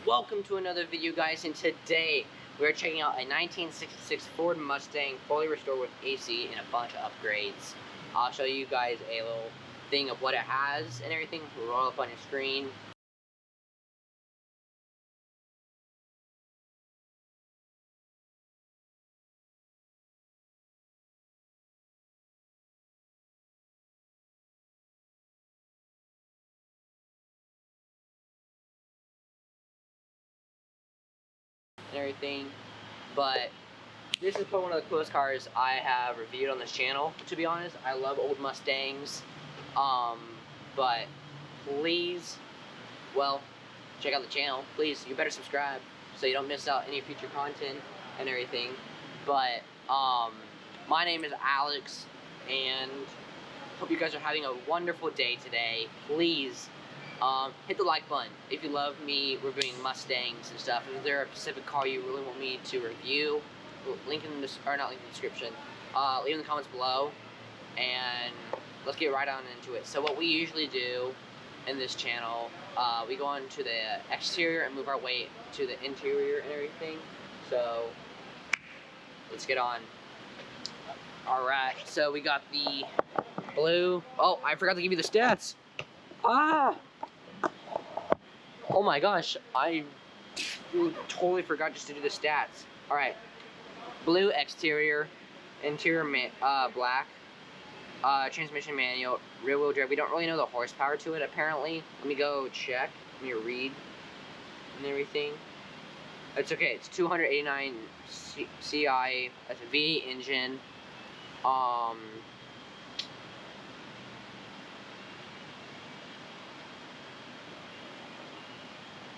welcome to another video, guys, and today we're checking out a 1966 Ford Mustang fully restored with AC and a bunch of upgrades. I'll show you guys a little thing of what it has and everything. We'll roll up on your screen. And everything, but this is probably one of the coolest cars I have reviewed on this channel. To be honest, I love old Mustangs, but please, well, check out the channel. Please, you better subscribe so you don't miss out any future content and everything. But my name is Alex, and hope you guys are having a wonderful day today. Please hit the like button if you love me reviewing Mustangs and stuff. If there a specific car you really want me to review, link in the not link in the description. Leave in the comments below, and let's get right on into it. So what we usually do in this channel, we go on to the exterior and move our way to the interior and everything. So let's get on. Alright, so we got the blue. Oh, I forgot to give you the stats. Oh my gosh, I totally forgot just to do the stats. Alright, blue exterior, interior black, transmission manual, rear wheel drive. We don't really know the horsepower to it apparently. Let me go check, let me read and everything. It's okay, it's 289 CI, that's a V8 engine.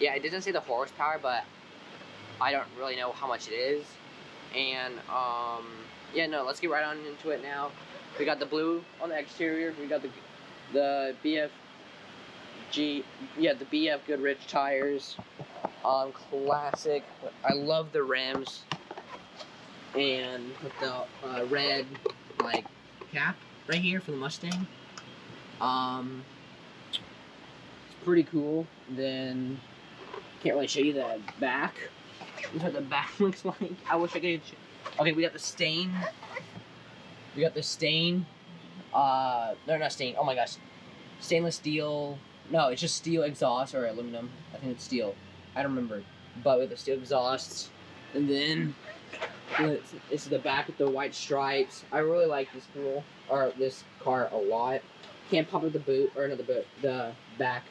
Yeah, it doesn't say the horsepower, but I don't really know how much it is. And, yeah, no, let's get right on into it now. We got the blue on the exterior. We got the BF Goodrich tires. Classic. I love the rims. And with the red, like, cap right here for the Mustang. It's pretty cool. Then can't really show you the back. This is what the back looks like. I wish I could. Okay, we got the stain. We got the stain. No, not stain. Oh my gosh, stainless steel. No, it's just steel exhaust or aluminum. I think it's steel. I don't remember. But with the steel exhausts, and then this is the back with the white stripes. I really like this car a lot. Can't pop up the boot or not the boot, the back.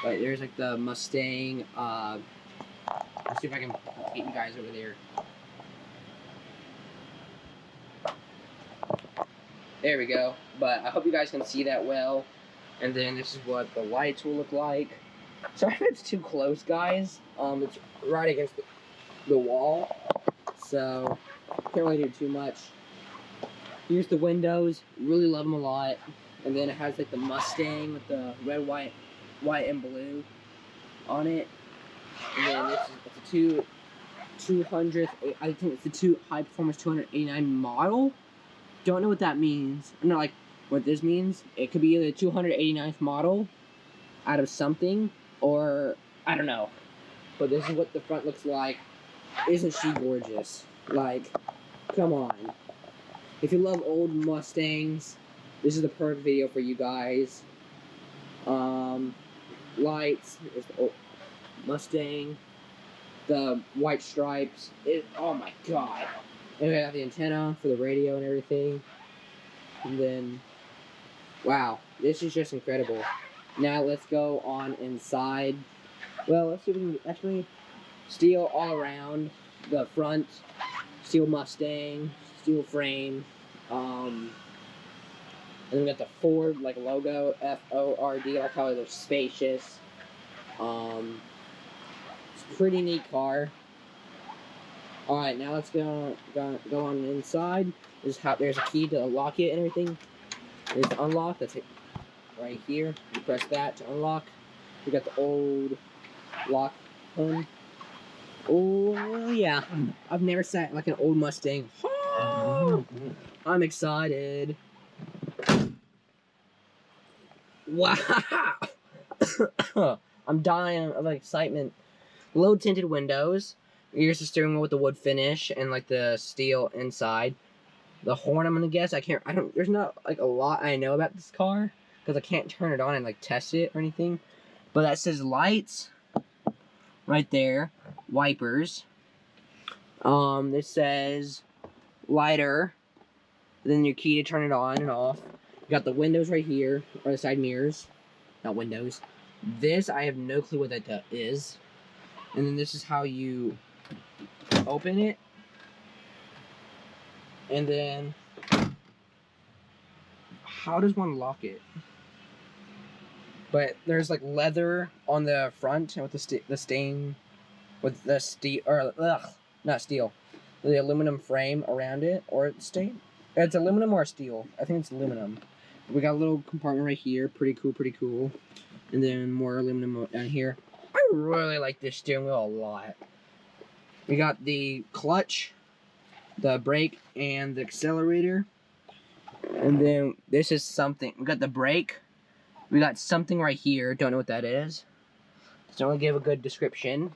But there's like the Mustang. Let's see if I can get you guys over there. There we go. But I hope you guys can see that well. And then this is what the lights will look like. Sorry if it's too close, guys. It's right against the wall, so can't really do too much. Here's the windows. Really love them a lot. And then it has like the Mustang with the red, white, and blue on it. And then it's a 200th, I think it's the high performance 289 model. Don't know what that means. I'm not like what this means. It could be either the 289th model out of something, or I don't know. But this is what the front looks like. Isn't she gorgeous? Like, come on. If you love old Mustangs, this is the perfect video for you guys. Lights, is the old Mustang, the white stripes. Oh my god. And we have the antenna for the radio and everything. And then, wow, this is just incredible. Now let's go on inside. Well, let's see if we can actually steel all around the front. Steel Mustang, steel frame. And then we got the Ford like logo, F-O-R-D. I like how they're spacious. It's a pretty neat car. Alright, now let's go on inside. There's a key to unlock it and everything. There's unlock, that's it right here. You press that to unlock. We got the old lock button. Oh yeah. I've never sat like an old Mustang. Oh, I'm excited. Wow. I'm dying of excitement. Low tinted windows. Here's the steering wheel with the wood finish and like the steel inside. The horn, I'm gonna guess. There's not like a lot I know about this car because I can't turn it on and like test it or anything. But that says lights right there, wipers. This says lighter. Then your key to turn it on and off. You got the windows right here, or the side mirrors, not windows. This I have no clue what that is. And then this is how you open it. And then, how does one lock it? But there's like leather on the front with the stain, with the steel, or not steel, the aluminum frame around it, or it's stain. It's aluminum or steel. I think it's aluminum. We got a little compartment right here, pretty cool. And then more aluminum down here. I really like this steering wheel a lot. We got the clutch, the brake, and the accelerator. And then this is something. We got the brake. We got something right here. Don't know what that is. Don't really give a good description.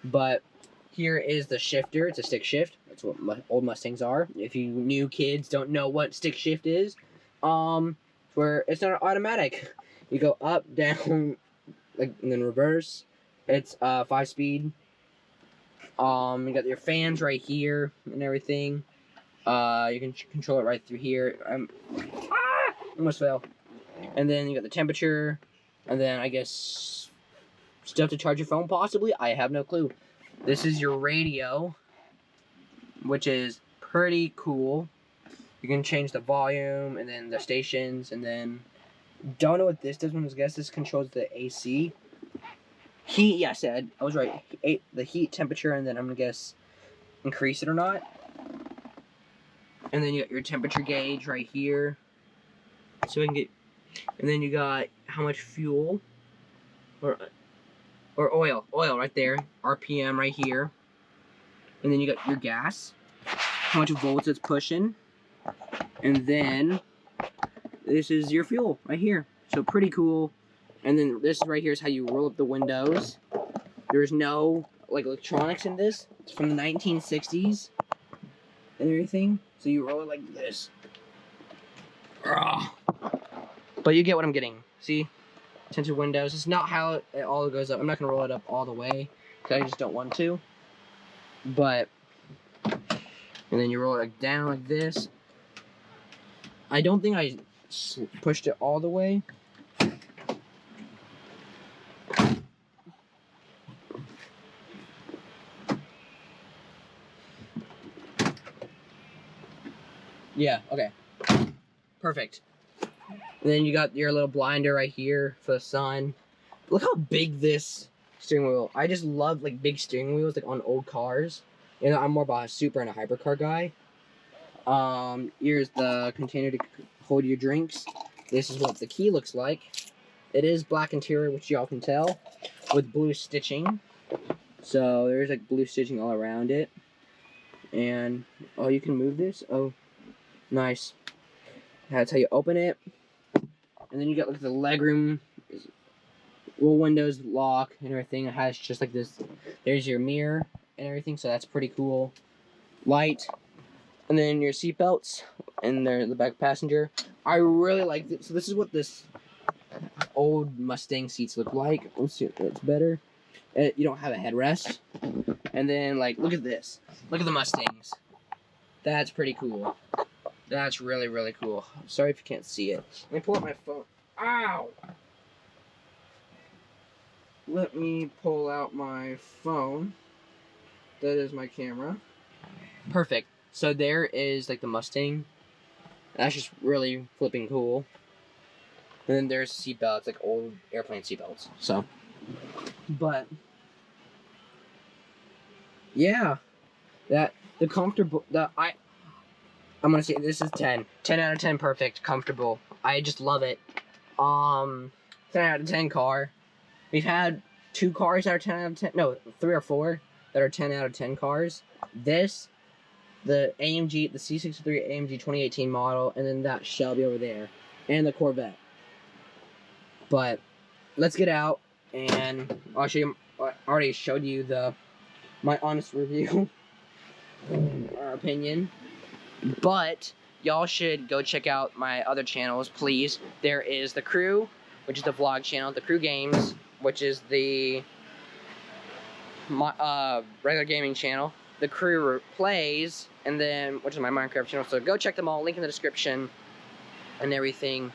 But here is the shifter. It's a stick shift. That's what old Mustangs are. If you new kids don't know what stick shift is, where it's not automatic. You go up, down, like, and then reverse. It's 5-speed. You got your fans right here and everything. You can control it right through here. Almost fell. And then you got the temperature, and then I guess stuff to charge your phone possibly. I have no clue. This is your radio, which is pretty cool. You can change the volume and then the stations, and then don't know what this does. I guess this controls the AC. Heat, yeah, I was right. The heat, temperature, and then I'm gonna guess increase it or not. And then you got your temperature gauge right here. So we can get, and then you got how much fuel or oil right there. RPM right here. And then you got your gas, how much volts it's pushing. And then this is your fuel right here. So pretty cool. And then this right here is how you roll up the windows. There's no like electronics in this. It's from the 1960s and everything. So you roll it like this. But you get what I'm getting. See? Tinted windows. It's not how it all goes up. I'm not going to roll it up all the way because I just don't want to. But, and then you roll it like down like this. I don't think I pushed it all the way. Yeah, okay. Perfect. And then you got your little blinder right here for the sun. Look how big this steering wheel. I just love like big steering wheels like on old cars. You know, I'm more about a super and a hypercar guy. Here's the container to hold your drinks. This is what the key looks like. It is black interior, which y'all can tell, with blue stitching. So there's like blue stitching all around it. And, oh, you can move this? Oh, nice. That's how you open it. And then you got like the legroom, roll windows, lock, and everything. It has just like this. There's your mirror and everything, so that's pretty cool. Light. And then your seat belts, and they're the back passenger. I really like this. So this is what this old Mustang seats look like. Let's see if it's better. You don't have a headrest. And then, like, look at this. Look at the Mustangs. That's pretty cool. That's really, really cool. Sorry if you can't see it. Let me pull out my phone. Ow! Let me pull out my phone. That is my camera. Perfect. So there is, like, the Mustang. That's just really flipping cool. And then there's seatbelts, like old airplane seatbelts. So, but yeah, I'm gonna say this is 10 out of 10, perfect, comfortable. I just love it. 10 out of 10 car. We've had 2 cars that are 10 out of 10. No, 3 or 4 that are 10 out of 10 cars. This, the AMG, the C63 AMG 2018 model, and then that Shelby over there, and the Corvette. But let's get out, and I'll show you I already showed you my honest review, or opinion. But y'all should go check out my other channels, please. There is The Crew, which is the vlog channel. The Crew Games, which is the regular gaming channel. The Crew Plays, and then, which is my Minecraft channel. So go check them all. Link in the description and everything.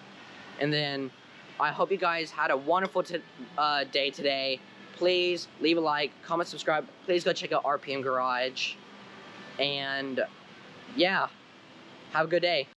And then I hope you guys had a wonderful day today. Please leave a like, comment, subscribe. Please go check out RPM Garage. And yeah, have a good day.